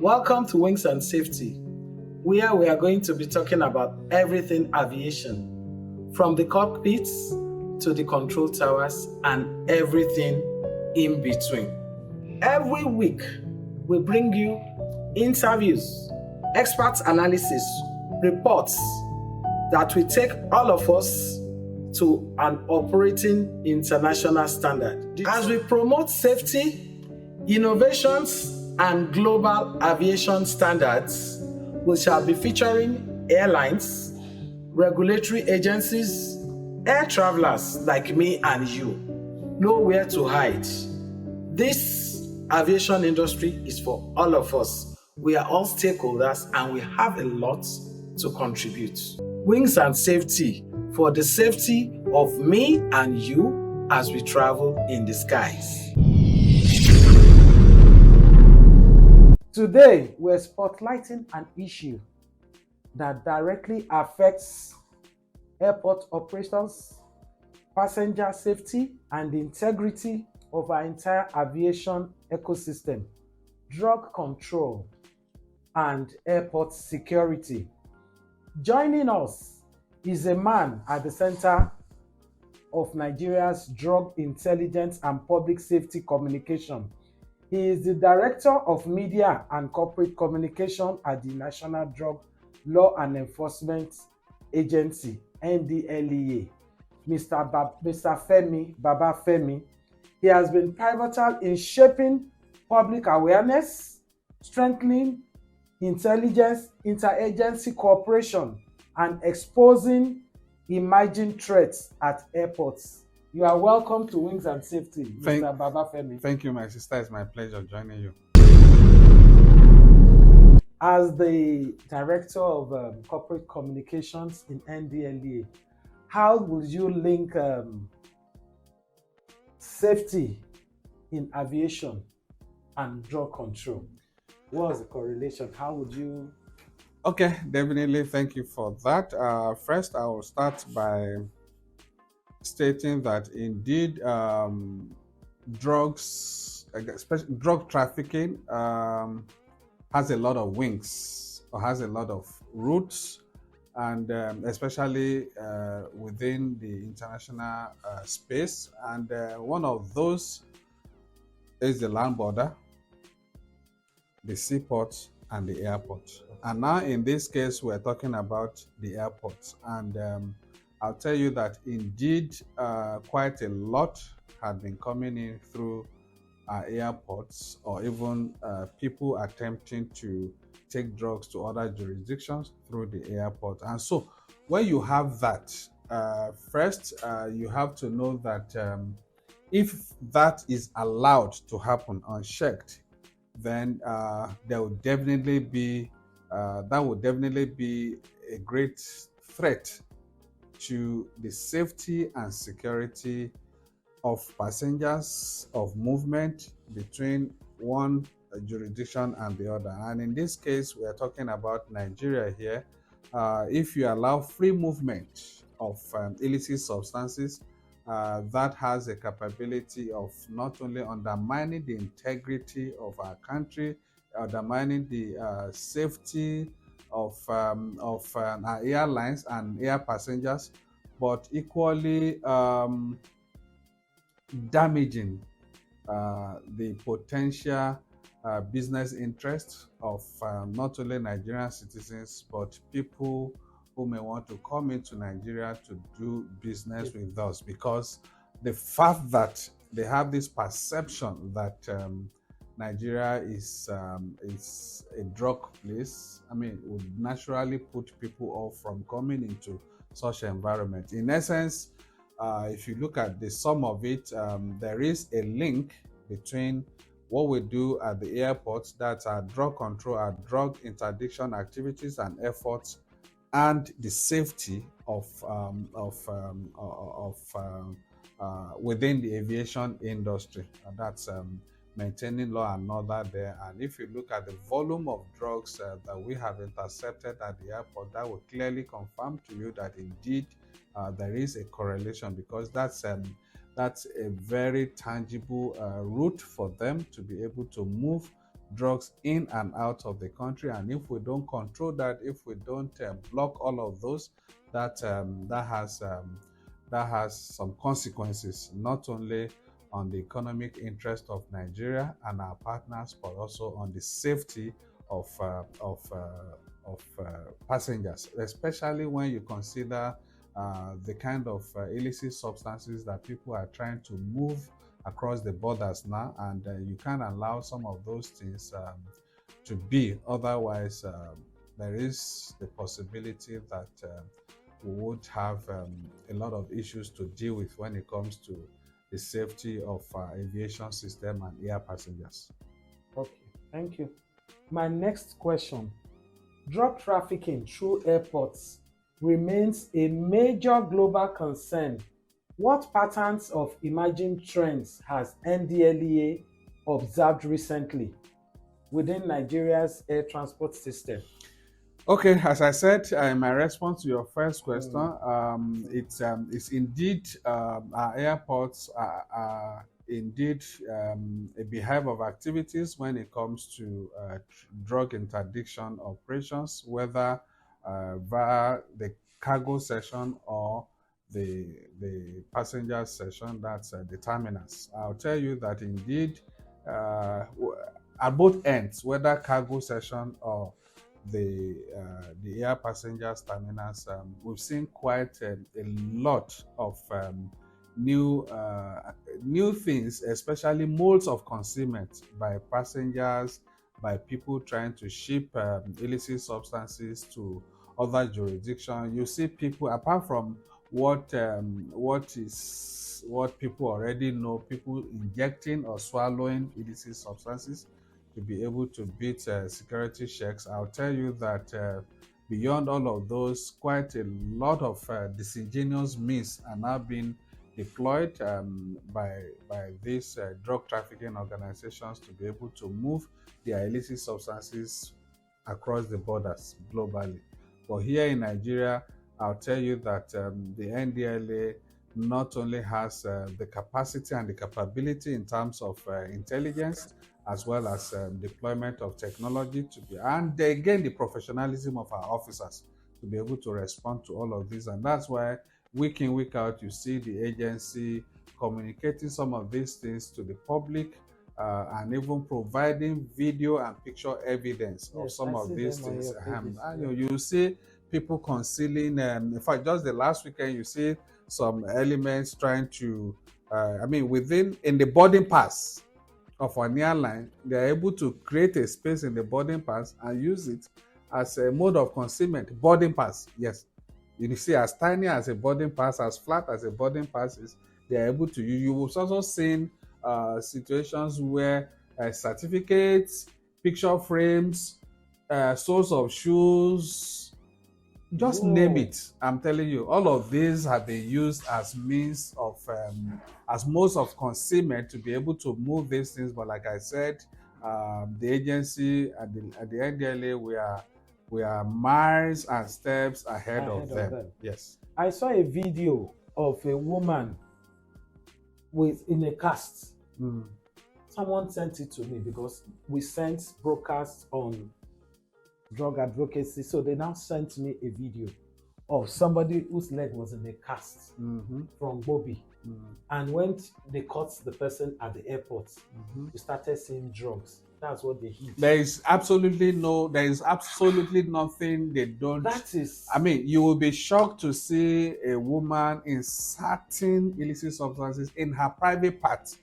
Welcome to Wings and Safety, where we are going to be talking about everything aviation, from the cockpits to the control towers and everything in between. Every week, we bring you interviews, expert analysis, reports that will take all of us to an operating international standard. As we promote safety, innovations, and global aviation standards, we shall be featuring airlines, regulatory agencies, air travelers like me and you. Nowhere to hide. This aviation industry is for all of us. We are all stakeholders and we have a lot to contribute. Wings and Safety, for the safety of me and you as we travel in the skies. Today, we're spotlighting an issue that directly affects airport operations, passenger safety, and the integrity of our entire aviation ecosystem: drug control and airport security. Joining us is a man at the center of Nigeria's drug intelligence and public safety communication. He is the Director of Media and Corporate Communication at the National Drug Law and Enforcement Agency, NDLEA, Mr. Femi Babafemi. He has been pivotal in shaping public awareness, strengthening intelligence, interagency cooperation, and exposing emerging threats at airports. You are welcome to Wings and Safety, Mr. Babafemi. Thank you, my sister. It's my pleasure joining you. As the Director of Corporate Communications in NDLEA, how would you link safety in aviation and drug control? What's the correlation? How would you? Okay, definitely. Thank you for that. First, I will start by stating that indeed drugs, especially drug trafficking, has a lot of wings or has a lot of roots, and especially within the international space. And one of those is the land border, the seaport, and the airport. And now in this case, we're talking about the airport. And I'll tell you that indeed quite a lot had been coming in through our airports, or even people attempting to take drugs to other jurisdictions through the airport. And so when you have that, first you have to know that if that is allowed to happen unchecked, then there will definitely be that would definitely be a great threat to the safety and security of passengers, of movement between one jurisdiction and the other. And in this case, we are talking about Nigeria here. If you allow free movement of illicit substances, that has a capability of not only undermining the integrity of our country, undermining the safety of our airlines and air passengers, but equally damaging the potential business interests of not only Nigerian citizens, but people who may want to come into Nigeria to do business with us, because the fact that they have this perception that Nigeria is a drug place, I mean, it would naturally put people off from coming into such an environment. In essence, if you look at the sum of it, there is a link between what we do at the airports, that's our drug control, our drug interdiction activities and efforts, and the safety of within the aviation industry. And that's maintaining law and order there. And if you look at the volume of drugs that we have intercepted at the airport, that will clearly confirm to you that indeed there is a correlation, because that's a very tangible route for them to be able to move drugs in and out of the country. And if we don't control that, if we don't block all of those, that has some consequences, not only on the economic interest of Nigeria and our partners, but also on the safety of passengers, especially when you consider the kind of illicit substances that people are trying to move across the borders now, and you can't allow some of those things to be. Otherwise, there is the possibility that we would have a lot of issues to deal with when it comes to the safety of aviation system and air passengers. Okay, thank you. My next question: drug trafficking through airports remains a major global concern. What patterns of emerging trends has NDLEA observed recently within Nigeria's air transport system? Okay, as I said in my response to your first question, it's indeed our airports are indeed a beehive of activities when it comes to drug interdiction operations, whether via the cargo section or the passenger section, that's the terminals. I'll tell you that indeed at both ends, whether cargo section or the air passengers terminals, we've seen quite a lot of new things, especially modes of concealment by passengers, by people trying to ship illicit substances to other jurisdictions. You see people, apart from what people already know, people injecting or swallowing illicit substances to be able to beat security checks. I'll tell you that beyond all of those, quite a lot of disingenuous means are now being deployed by these drug trafficking organizations to be able to move their illicit substances across the borders globally. But here in Nigeria, I'll tell you that the NDLEA not only has the capacity and the capability in terms of intelligence, as well as deployment of technology to be, and again, the professionalism of our officers to be able to respond to all of this. And that's why week in, week out, you see the agency communicating some of these things to the public, and even providing video and picture evidence of some of these things. You see people concealing, in fact, just the last weekend, you see some elements trying to, in the boarding pass of an airline, they're able to create a space in the boarding pass and use it as a mode of concealment. Boarding pass, yes. You see, as tiny as a boarding pass, as flat as a boarding pass is, they're able to use. You will also seen situations where certificates, picture frames, soles of shoes, just name it. I'm telling you, all of these have been used as means of as modes of concealment to be able to move these things. But like I said, the agency at the NDLEA, we are miles and steps ahead of them. Yes, I saw a video of a woman in a cast. Someone sent it to me because we sent broadcasts on drug advocacy, so they now sent me a video of somebody whose leg was in a cast from Bobby. And when they caught the person at the airport, we started seeing drugs. That's what they hit. There is absolutely nothing they don't. That is, you will be shocked to see a woman inserting illicit substances in her private part.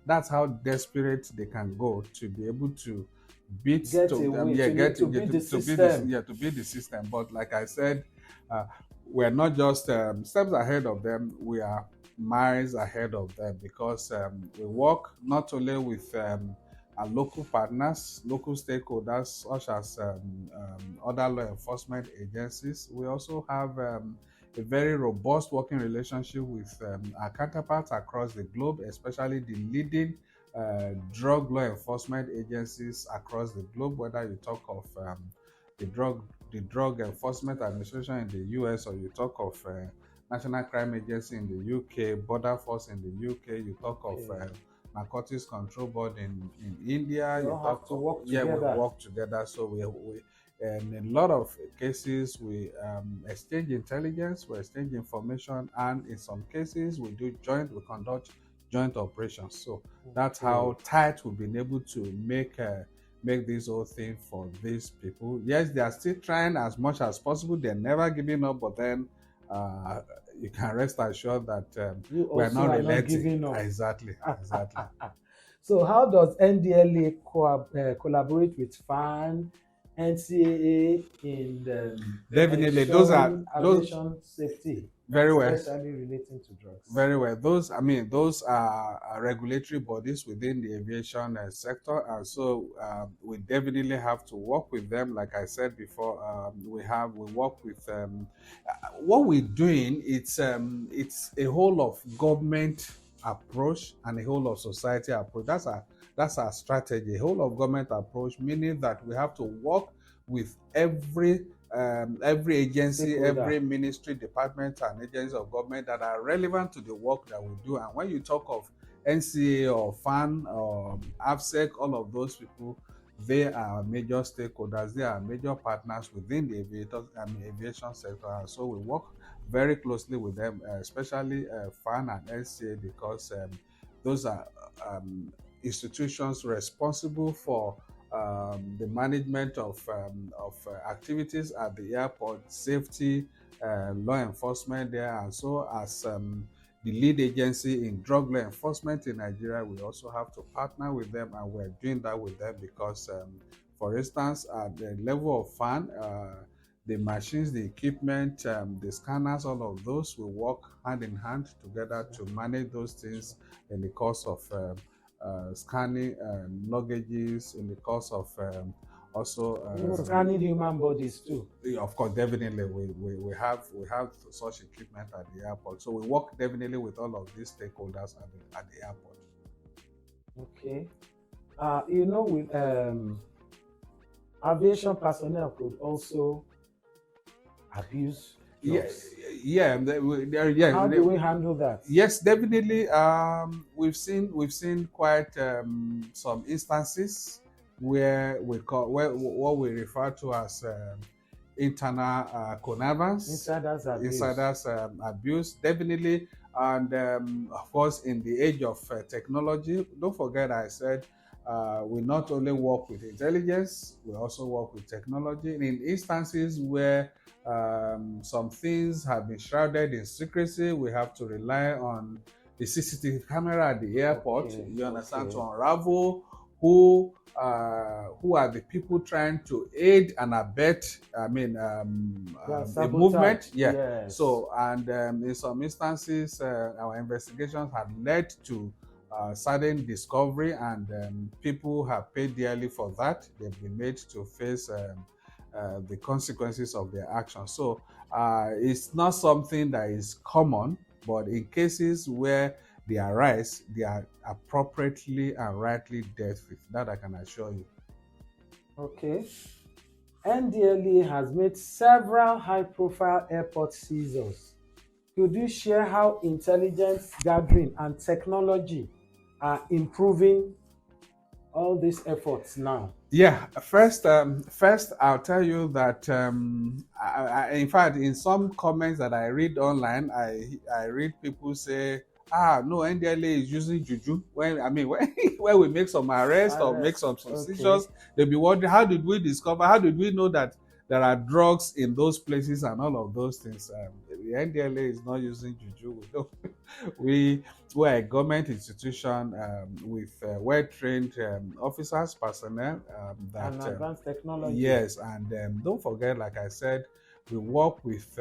That's how desperate they can go to be able to beat the system. But like I said, we're not just steps ahead of them, we are miles ahead of them, because we work not only with our local partners, local stakeholders, such as other law enforcement agencies. We also have a very robust working relationship with our counterparts across the globe, especially the leading drug law enforcement agencies across the globe, whether you talk of the Drug Enforcement Administration in the US, or you talk of National Crime Agency in the UK, Border Force in the UK, you talk of Narcotics Control Board in India. We You all talk, have to work yeah, we together. work together. So we and in a lot of cases we exchange intelligence, we exchange information, and in some cases we conduct joint operations. So that's Okay. how tight we've been able to make this whole thing for these people. Yes, they are still trying as much as possible. They're never giving up, but then uh, you can rest assured that You we are also not are not relenting. giving up. Exactly, exactly. So, how does NDLEA collaborate with FAN, NCAA in Definitely, those are ensuring those aviation safety, very well. especially relating to drugs? Very well. Those, I mean, those are regulatory bodies within the aviation sector, and so we definitely have to work with them. Like I said before, we work with what we're doing. It's a whole of government approach and a whole of society approach. That's our strategy. A whole of government approach, meaning that we have to work with every agency, Stakeholder. every ministry, department, and agencies of government that are relevant to the work that we do. And when you talk of NCA or FAN or AFSEC, all of those people, they are major stakeholders. They are major partners within the aviation sector. And so we work very closely with them, especially FAN and NCA, because those are institutions responsible for the management of activities at the airport, safety, law enforcement there, and so as the lead agency in drug law enforcement in Nigeria, we also have to partner with them, and we're doing that with them because, for instance, at the level of FAN, the machines, the equipment, the scanners, all of those, we work hand in hand together to manage those things in the course of scanning luggages, in the course of also Even scanning human bodies too. of course, definitely we have such equipment at the airport, so we work definitely with all of these stakeholders at the airport. Okay. With aviation personnel could also abuse Yeah, drugs. yeah, How do we handle that? yes, definitely. We've seen quite some instances where what we refer to as internal connivance, insiders abuse, definitely. And of course, in the age of technology, don't forget I said we not only work with intelligence, we also work with technology. In instances where some things have been shrouded in secrecy, we have to rely on the CCTV camera at the airport. Okay, You understand, okay. to unravel who are the people trying to aid and abet. I mean, the Sabotage. movement. Yeah. Yes. So, and in some instances, our investigations have led to sudden discovery, and people have paid dearly for that. They've been made to face the consequences of their actions. So it's not something that is common, but in cases where they arise, they are appropriately and rightly dealt with. That I can assure you. Okay. NDLEA has made several high-profile airport seizures. Could you share how intelligence gathering and technology are improving all these efforts now? Yeah, first I'll tell you that in fact, in some comments that I read online, I read people say, no, NDLA is using juju. When I mean when we make some arrests or make some suspicions, okay. they'll be wondering, how did we discover? How did we know that there are drugs in those places and all of those things? The NDLA is not using juju. We don't. We're a government institution with well-trained officers, personnel that And advanced technology. yes, and don't forget, like I said, we work with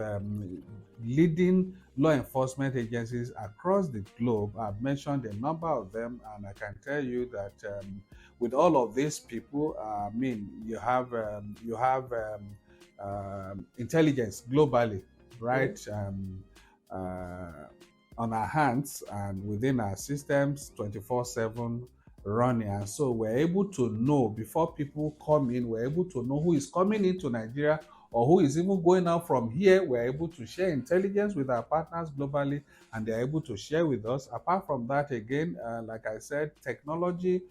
leading law enforcement agencies across the globe. I've mentioned a number of them, and I can tell you that with all of these people, I mean, you have intelligence globally, right? On our hands and within our systems 24/7 running. And so we're able to know before people come in, we're able to know who is coming into Nigeria or who is even going out from here, we're able to share intelligence with our partners globally, and they're able to share with us. Apart from that, again, like I said, technology,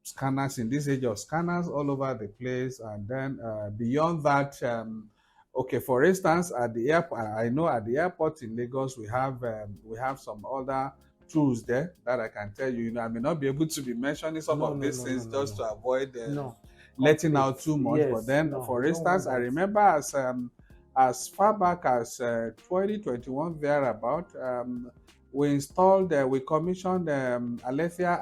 scanners in this age of scanners all over the place. And then beyond that, okay, for instance, at the airport, I know at the airport in Lagos, we have some other tools there that I can tell you. I may not be able to be mentioning some No, of no, these no, no, things no, just no. to avoid No. letting Complete. out too much. But Yes. then, No. for Don't instance, want I that. remember as far back as 2021 thereabout, we installed, we commissioned Aletheia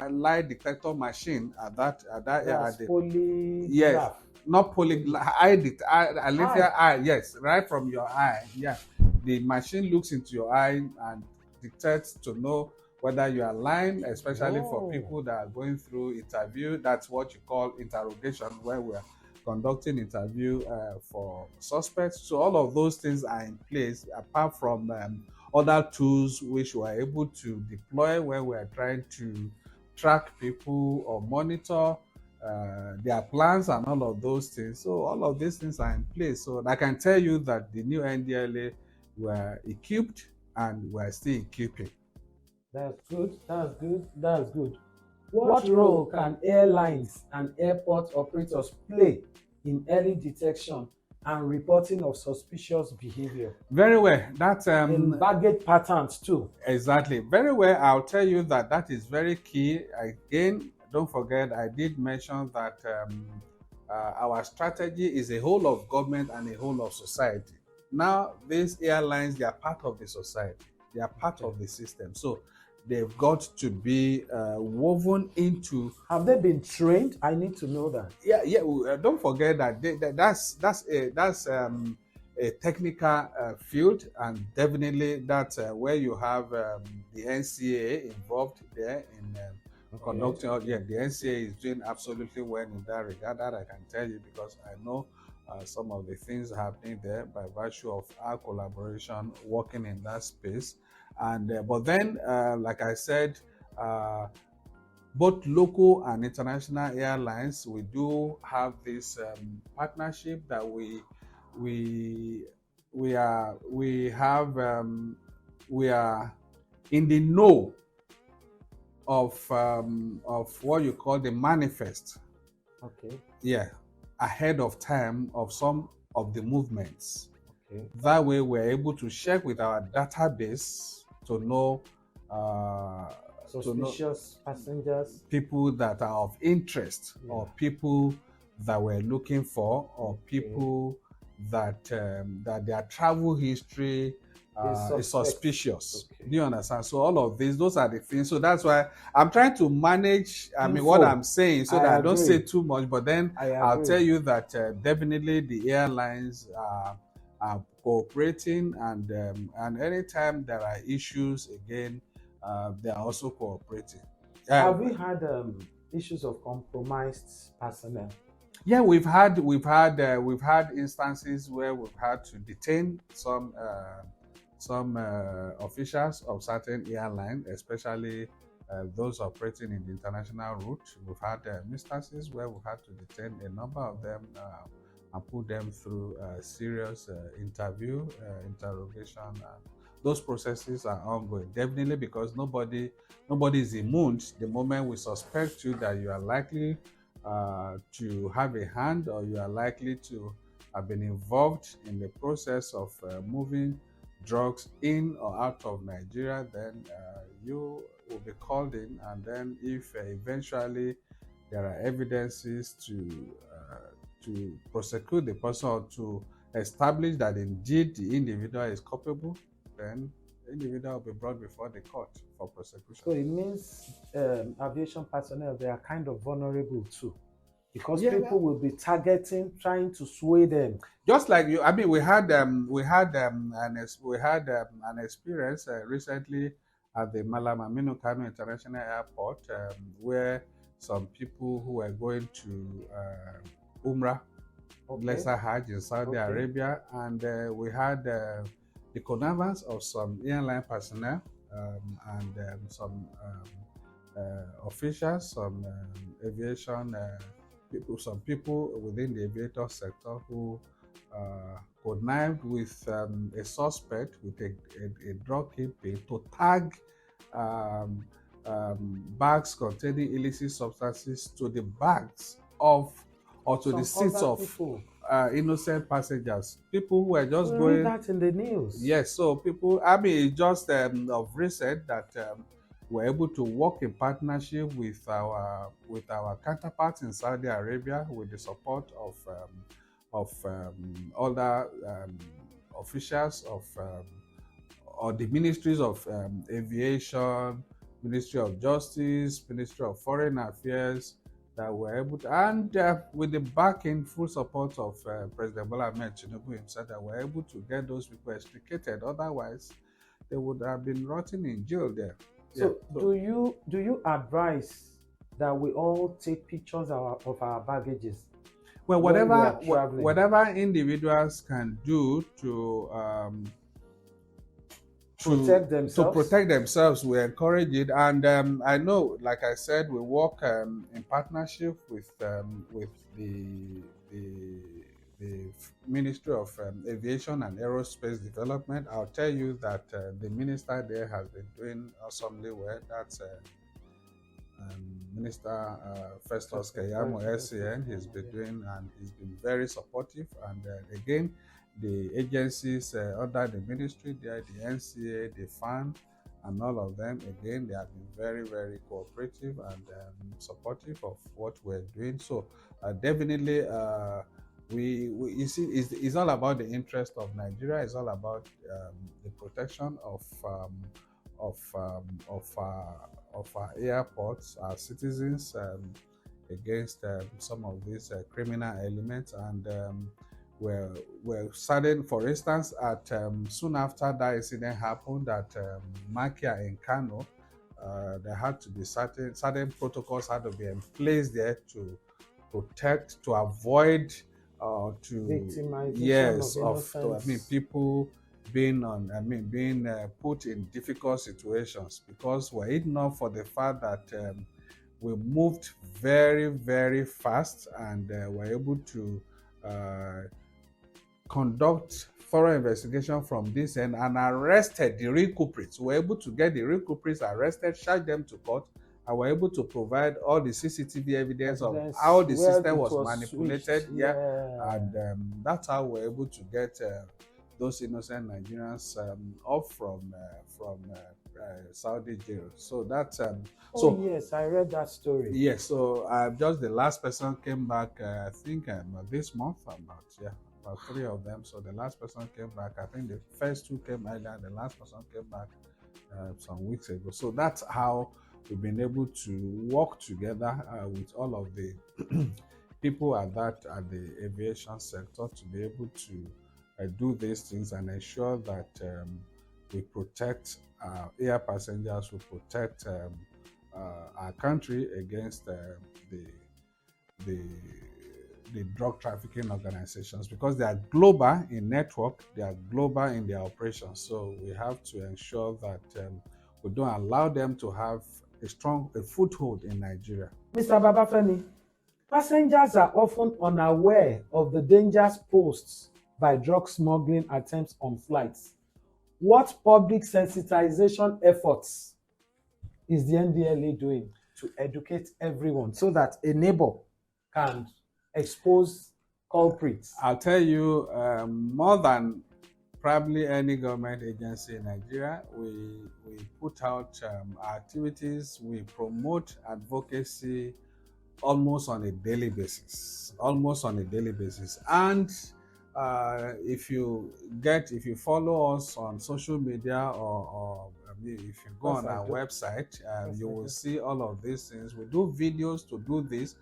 lie detector machine at that That's at the polygraph. yes, not polygraph, Aletheia eye, yes, right from your eye. Yeah, the machine looks into your eye and detects to know whether you are lying, especially for Whoa. people that are going through interview. That's what you call interrogation, where we are conducting interview for suspects. So all of those things are in place, apart from other tools which we are able to deploy when we are trying to track people or monitor their plans and all of those things. So all of these things are in place. So I can tell you that the new NDLA were equipped and we're still equipping. That's good. That's good. That's good. What role can airlines and airport operators play in early detection and reporting of suspicious behavior? Very well. That's In baggage patterns too. Exactly. Very well. I'll tell you that is very key. Again, don't forget, I did mention that our strategy is a whole of government and a whole of society. Now, these airlines, they are part of the society. They are part of the system. So they've got to be woven into. Have they been trained? I need to know that. Yeah. Don't forget that that's a technical field, and definitely that's where you have the NCA involved there in conducting. Yeah, the NCA is doing absolutely well in that regard. That I can tell you, because I know some of the things happening there by virtue of our collaboration working in that space. And but then, like I said, both local and international airlines, we do have this partnership that we are in the know of what you call the manifest. Okay. Yeah, ahead of time of some of the movements. Okay. That way, we're able to check with our database to know suspicious passengers, people that are of interest, or people that we're looking for, or people that their travel history is suspicious. Okay. Do you understand? So all of these, those are the things. So that's why I'm trying to manage what I'm saying, so that I don't say too much. But then I'll tell you that definitely the airlines are cooperating, and anytime there are issues, again, they are also cooperating. Have we had issues of compromised personnel? Yeah, we've had instances where we've had to detain some officials of certain airlines, especially those operating in the international route. We've had instances where we've had to detain a number of them and put them through serious interrogation. Those processes are ongoing, definitely, because nobody is immune. The moment we suspect you that you are likely to have a hand, or you are likely to have been involved in the process of moving drugs in or out of Nigeria, then you will be called in, and then if eventually there are evidences to prosecute the person, or to establish that indeed the individual is culpable, then the individual will be brought before the court for prosecution. So it means aviation personnel, they are kind of vulnerable too, because people will be targeting, trying to sway them. Just like you, I mean, we had an experience recently at the Malam Aminu Kano International Airport, where some people who were going to Umrah, Lesser Hajj in Saudi Arabia, and we had the connivance of some airline personnel and some officials, some aviation some people within the aviator sector who connived with a suspect, with a drug kingpin, to tag um, bags containing illicit substances to the bags of or to the Some seats other of people. innocent passengers, people who were just We read going. that in the news. Yes, so people, I mean, just of recent that we're able to work in partnership with our counterparts in Saudi Arabia with the support of other officials of or the ministries of aviation, Ministry of Justice, Ministry of Foreign Affairs, that were able to, and with the backing, full support of President Bola Ahmed Tinubu himself, that were able to get those people extricated. Otherwise, they would have been rotting in jail there. So, do you advise that we all take pictures of our baggages? Well, when we are traveling? whatever individuals can do to protect themselves, we encourage it. And I know, like I said, we work in partnership with the Ministry of Aviation and Aerospace Development. I'll tell you that the minister there has been doing awesomely well. That's Minister Festus Keyamo SCN. He's been doing, and he's been very supportive. And again, the agencies under the ministry there, the NCA, the FAN, and all of them, again, they have been very, very cooperative and supportive of what we're doing. So definitely, you see, it's all about the interest of Nigeria. It's all about the protection of our airports, our citizens, against some of these criminal elements. And we're saddened, for instance, at soon after that incident happened at Makia in Kano, there had to be certain protocols had to be in place there to protect, to avoid, to victimization people being put in difficult situations, because were it not for the fact that we moved very, very fast and were able to conduct thorough investigation from this end and arrested the real culprits. We were able to get the real culprits arrested, charge them to court, and were able to provide all the CCTV evidence of how the system was manipulated. And that's how we're able to get those innocent Nigerians off from Saudi jail. So that's yes, I read that story. Yes, so just the last person came back. I think this month, about 3 of them. So the last person came back. I think the first 2 came earlier. The last person came back some weeks ago. So that's how we've been able to work together with all of the people at the aviation sector to be able to do these things and ensure that we protect air passengers, we protect our country against the drug trafficking organizations, because they are global in network, they are global in their operations. So we have to ensure that we don't allow them to have a foothold in Nigeria. Mr. Babafemi, passengers are often unaware of the dangers posed by drug smuggling attempts on flights. What public sensitization efforts is the NDLEA doing to educate everyone so that a neighbor can expose culprits? I'll tell you, more than probably any government agency in Nigeria, we put out activities, we promote advocacy almost on a daily basis. And if you follow us on social media or if you go on our website, you will see all of these things. We do videos to do this,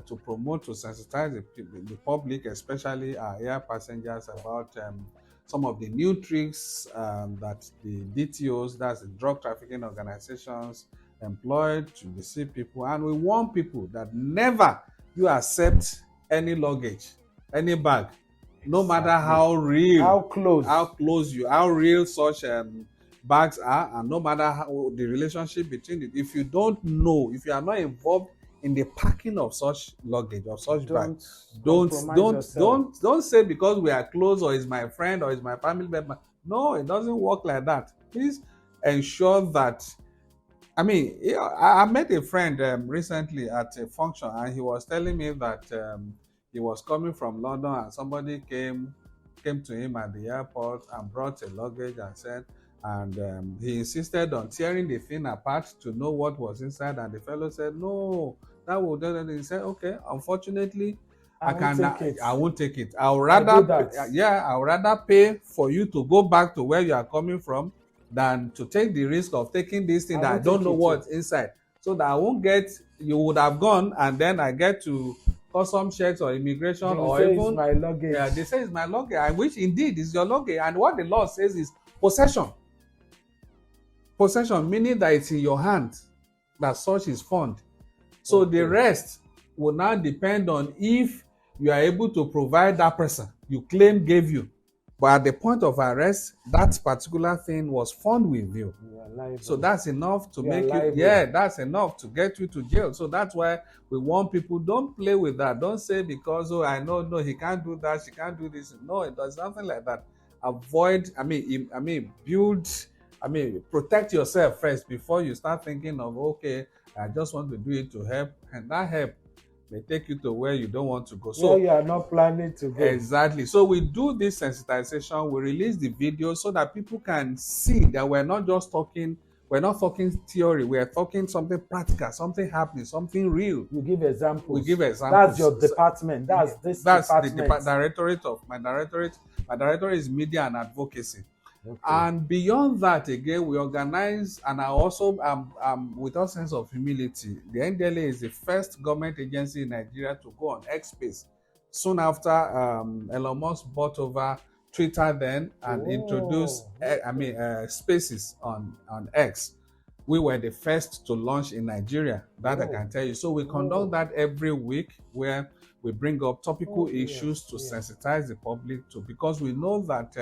to promote, to sensitize the public, especially our air passengers, about some of the new tricks that the DTOs, that's the drug trafficking organizations, employed to deceive people. And we warn people that never you accept any luggage, any bag, no matter how real, how real such bags are, and no matter how the relationship between it. If you don't know, if you are not involved in the packing of such luggage, of such bag. Don't Don't compromise don't yourself. don't say because we are close or is my friend or is my family member. No, it doesn't work like that. Please ensure that. I mean, yeah, I met a friend recently at a function, and he was telling me that he was coming from London, and somebody came to him at the airport and brought a luggage and said, and he insisted on tearing the thing apart to know what was inside, and the fellow said, "No, that would." He said, "Okay, unfortunately, I won't take it. I won't take it. I would I do rather, that. yeah, I would rather pay for you to go back to where you are coming from than to take the risk of taking this thing I that I won't don't take know it what's inside, so that I won't get. You would have gone, and then I get to custom checks or immigration, They will or say it's even my luggage. they say it's my luggage, and which indeed is your luggage. And what the law says is possession. Possession meaning that it's in your hand that such is found. So Okay. the rest will now depend on if you are able to provide that person you claim gave you. But at the point of arrest, that particular thing was found with you. So that's enough to make you, that's enough to get you to jail. So that's why we want people, don't play with that. Don't say because, oh, I know, no, he can't do that, she can't do this. No, it does nothing like that. Avoid, protect yourself first before you start thinking of, okay, I just want to do it to help. And that help may take you to where you don't want to go. So you are not planning to go. Exactly. So we do this sensitization, we release the video so that people can see that we're not just talking, we're not talking theory, we're talking something practical, something happening, something real. You give examples. We give examples. That's your department. That's this that's department. The directorate of my directorate. My directorate is media and advocacy. Okay. And beyond that, again, we organize, and I also, with a sense of humility, the NDLEA is the first government agency in Nigeria to go on X Space. Soon after, Elon Musk bought over Twitter then and introduced, Spaces on X. We were the first to launch in Nigeria, that I can tell you. So we conduct that every week, where we bring up topical issues to sensitize the public to, because we know that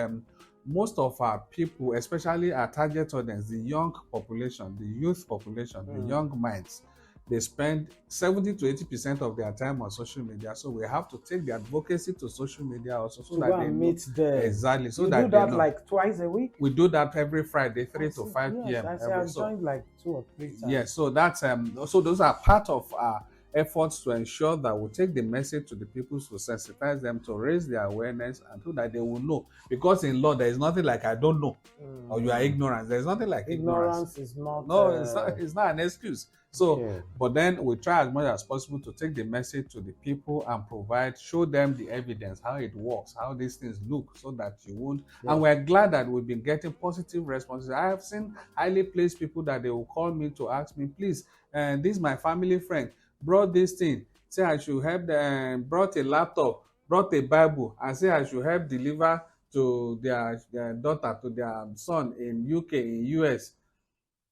most of our people, especially our target audience, the young population, the youth population, the young minds, they spend 70 to 80% of their time on social media. So we have to take the advocacy to social media also, so that they meet them. Exactly. So you that do that they know. like twice a week? We do that every Friday, 3 to 5 p.m. I say I've joined like 2 or 3 times. Yes, so that's so those are part of our efforts to ensure that we take the message to the people, to sensitize them, to raise their awareness, and so that they will know. Because in law, there is nothing like I don't know, or you are ignorant. There is nothing like ignorance. Is not. No, it's not an excuse. So, but then we try as much as possible to take the message to the people and show them the evidence, how it works, how these things look, so that you won't. And we're glad that we've been getting positive responses. I have seen highly placed people that they will call me to ask me, please, this is my family friend, brought this thing, say I should help them, brought a laptop, brought a Bible, and say I should help deliver to their daughter, to their son in UK, in US.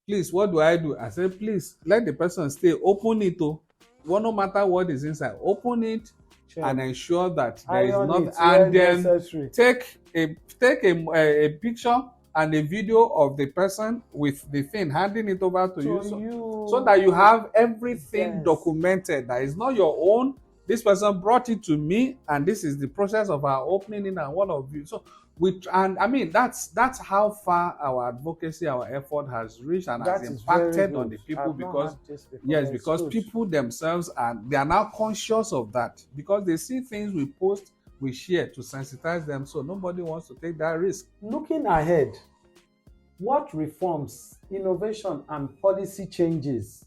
Please, what do I do? I said, please, let the person stay. Open it, well, no matter what is inside. Open it and ensure that there is not. And then take a picture and a video of the person with the thing, handing it over to you, so that you have everything documented. That is not your own. This person brought it to me, and this is the process of our opening it, and one of you. So that's how far our advocacy, our effort has reached and has impacted on the people, because people themselves they are now conscious of that, because they see things we post, we share to sensitize them. So nobody wants to take that risk. Looking ahead, what reforms, innovation, and policy changes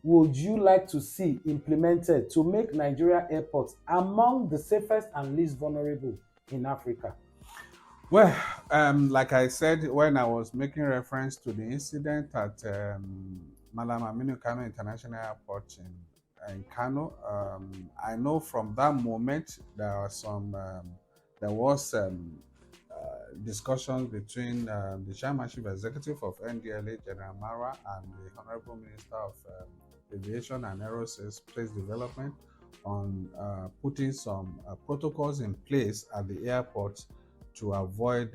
would you like to see implemented to make Nigeria airports among the safest and least vulnerable in Africa? Well, like I said when I was making reference to the incident at Malam Aminu Kano International Airport in Kano, I know from that moment there was discussions between the Chairman Chief Executive of NDLEA, General Mara, and the Honorable Minister of Aviation and Aerospace Development on putting some protocols in place at the airport to avoid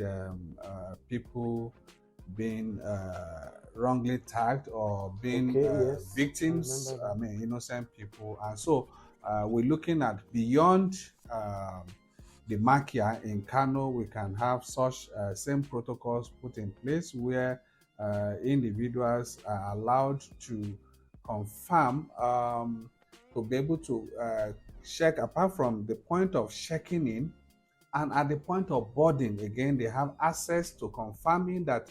people being wrongly tagged or being Okay, yes. victims, I remember innocent people. And so we're looking at beyond the Makia in Kano, we can have such same protocols put in place where individuals are allowed to confirm, to be able to check apart from the point of checking in, and at the point of boarding again they have access to confirming that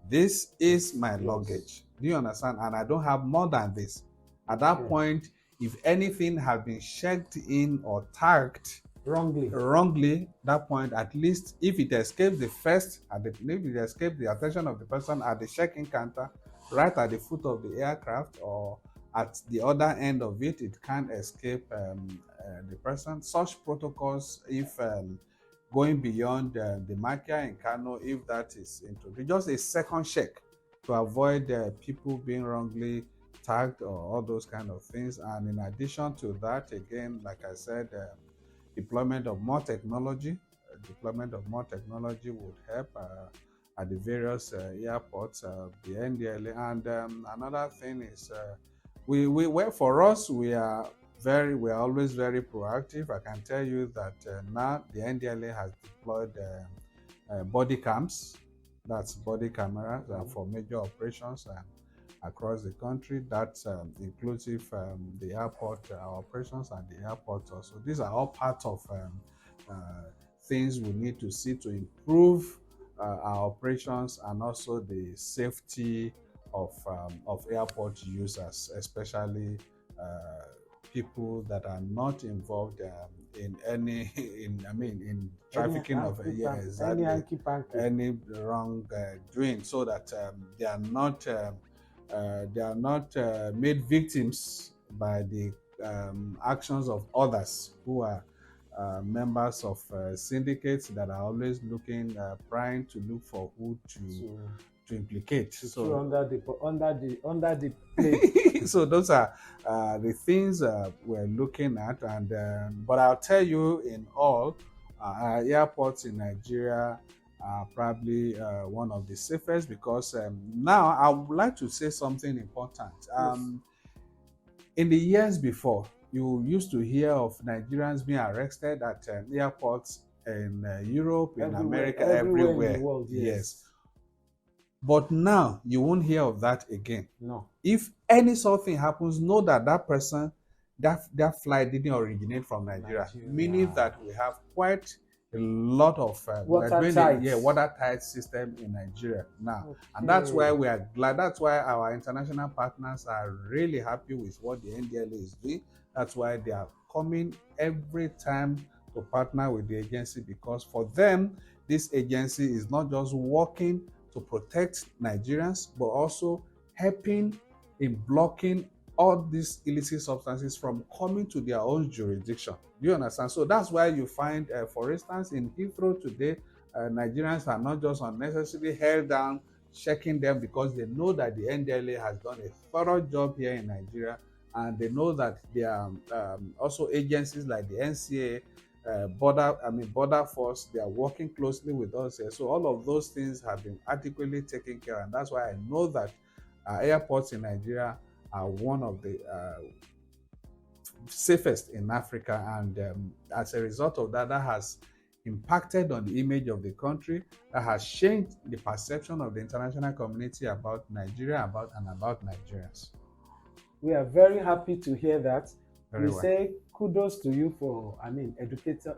this is my Yes. luggage. Do you understand? And I don't have more than this. At that Okay. point, if anything has been checked in or tagged wrongly, that point, at least if it escapes the first, if it escapes the attention of the person at the check-in counter, right at the foot of the aircraft, or at the other end of it, it can't escape the person. Such protocols, if going beyond the Makia in Kano, if that is introduced, just a second check to avoid people being wrongly tagged or all those kind of things. And in addition to that, again, like I said, deployment of more technology. Deployment of more technology would help at the various airports, the NDLA. And another thing is, for us, we are always very proactive. I can tell you that now the NDLA has deployed body cams, that's body cameras for major operations across the country. That's inclusive the airport operations and the airport also. These are all part of things we need to see to improve our operations and also the safety of airport users, especially people that are not involved in any in trafficking of any wrong doing, so that they are not made victims by the actions of others who are members of syndicates that are always looking, trying to look for who to implicate. So under the plate. So those are the things we're looking at, and but I'll tell you, in all, airports in Nigeria are probably one of the safest, because now I would like to say something important. Yes. In the years before, you used to hear of Nigerians being arrested at airports in Europe, in America, everywhere. In the world, yes. But now you won't hear of that again. No. If any sort of thing happens, know that that person, that flight didn't originate from Nigeria. Meaning that we have quite a lot of watertight system in Nigeria now. Okay. And that's why we are glad. That's why our international partners are really happy with what the NDLEA is doing. That's why they are coming every time to partner with the agency, because for them, this agency is not just working to protect Nigerians, but also helping in blocking all these illicit substances from coming to their own jurisdiction. Do you understand? So that's why you find, for instance, in Heathrow today, Nigerians are not just unnecessarily held down, checking them, because they know that the NDLEA has done a thorough job here in Nigeria, and they know that there are also agencies like the NCA, border force, they are working closely with us here. So all of those things have been adequately taken care of, and that's why I know that airports in Nigeria are one of the safest in Africa, and as a result of that, that has impacted on the image of the country, that has changed the perception of the international community about Nigeria, about Nigerians. We are very happy to hear that. We say kudos to you for,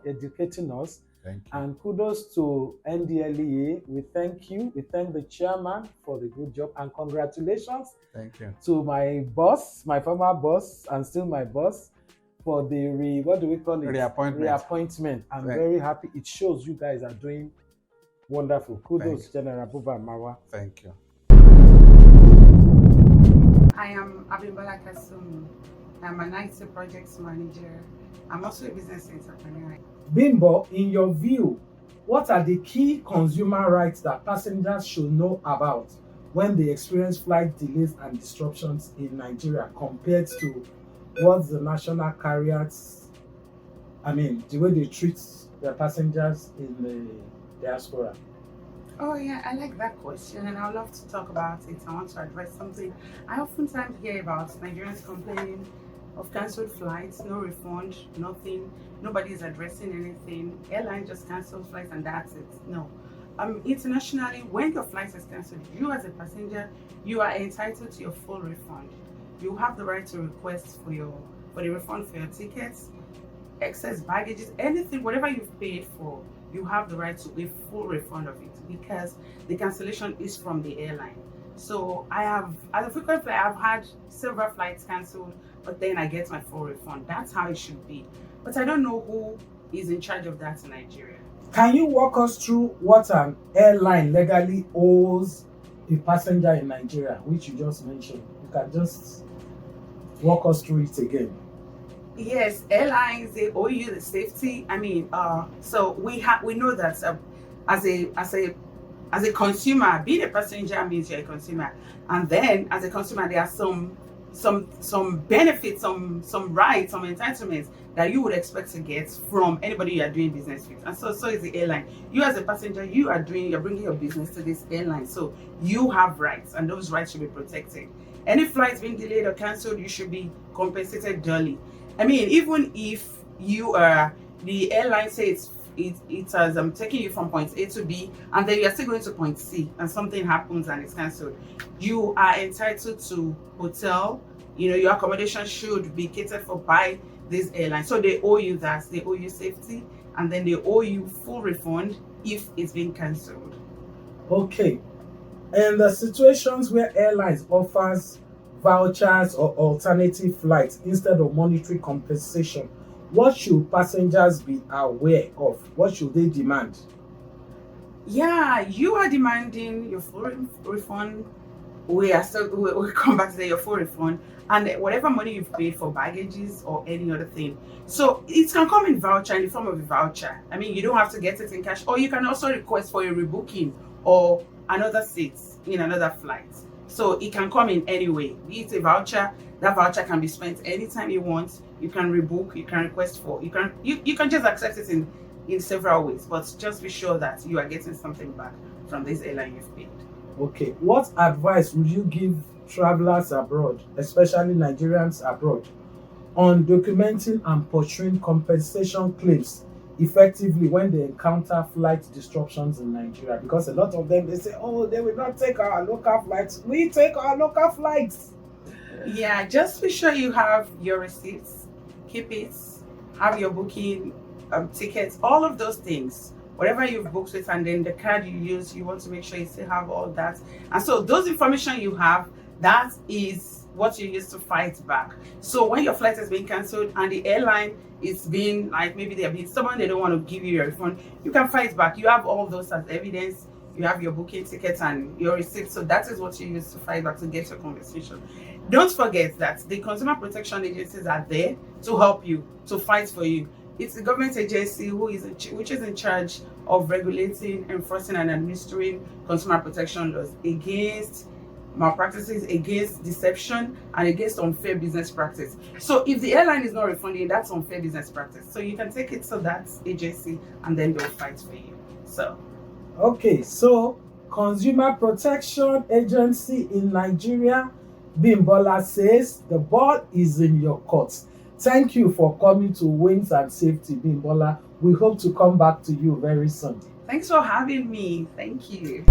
educating us. Thank you. And kudos to NDLEA. We thank you. We thank the chairman for the good job, and congratulations. Thank you. To my boss, my former boss, and still my boss, for the reappointment. I'm very happy. It shows you guys are doing wonderful. Kudos, General Buba Mawa. Thank you. I am Bimbo Kasumu. I'm an IT projects manager. I'm also a business entrepreneur. Bimbo, in your view, what are the key consumer rights that passengers should know about when they experience flight delays and disruptions in Nigeria, compared to what the national carriers, the way they treat their passengers in the diaspora? Oh yeah, I like that question, and I would love to talk about it. I want to address something. I oftentimes hear about Nigerians complaining of cancelled flights, no refund, nothing. Nobody is addressing anything. Airline just cancels flights and that's it. No. Internationally, when your flight is cancelled, you as a passenger, you are entitled to your full refund. You have the right to request for the refund for your tickets, excess baggages, anything, whatever you've paid for, you have the right to a full refund of it because the cancellation is from the airline. So I have, as a frequent flyer, I've had several flights cancelled, but then I get my full refund. That's how it should be. But I don't know who is in charge of that in Nigeria. Can you walk us through what an airline legally owes a passenger in Nigeria, which you just mentioned? You can just walk us through it again. Yes, airlines, they owe you the safety. So we know that as a consumer, being a passenger means you're a consumer, and then as a consumer, there are some benefits, some rights, some entitlements that you would expect to get from anybody you are doing business with. And so is the airline. You as a passenger, you're bringing your business to this airline, so you have rights, and those rights should be protected. Any flights being delayed or cancelled, you should be compensated duly. Even if you are the airline says it has taking you from point A to B, and then you are still going to point C, and something happens and it's cancelled, you are entitled to hotel. Your accommodation should be catered for by this airline. So they owe you that. They owe you safety, and then they owe you full refund if it's been cancelled. Okay. And the situations where airlines offers vouchers or alternative flights instead of monetary compensation, what should passengers be aware of? What should they demand? Yeah, you are demanding your full refund. We'll come back to your full refund and whatever money you've paid for baggages or any other thing. So it can come in voucher, in the form of a voucher. You don't have to get it in cash, or you can also request for a rebooking or another seat in another flight. So it can come in any way. Be it a voucher, that voucher can be spent anytime you want. You can rebook, you can request for, you can just accept it in several ways, but just be sure that you are getting something back from this airline you've paid. Okay, what advice would you give travelers abroad, especially Nigerians abroad, on documenting and pursuing compensation claims effectively when they encounter flight disruptions in Nigeria? Because a lot of them, they say, oh, they will not take our local flights. We take our local flights. Yeah, just be sure you have your receipts, keep it, have your booking tickets, all of those things. Whatever you've booked with, and then the card you use, you want to make sure you still have all that. And so those information you have, that is what you use to fight back. So when your flight has been cancelled and the airline is being like, maybe they're being stubborn, they don't want to give you your refund, you can fight back. You have all those as evidence. You have your booking tickets and your receipt. So that is what you use to fight back, to get your compensation. Don't forget that the consumer protection agencies are there to help you, to fight for you. It's the government agency which is in charge of regulating, enforcing, and administering consumer protection laws against malpractices, against deception, and against unfair business practice. So if the airline is not refunding, that's unfair business practice. So you can take it to that agency and then they'll fight for you. So okay, so Consumer Protection Agency in Nigeria, Bimbola says the ball is in your court. Thank you for coming to Wings and Safety, Bimbola. We hope to come back to you very soon. Thanks for having me. Thank you.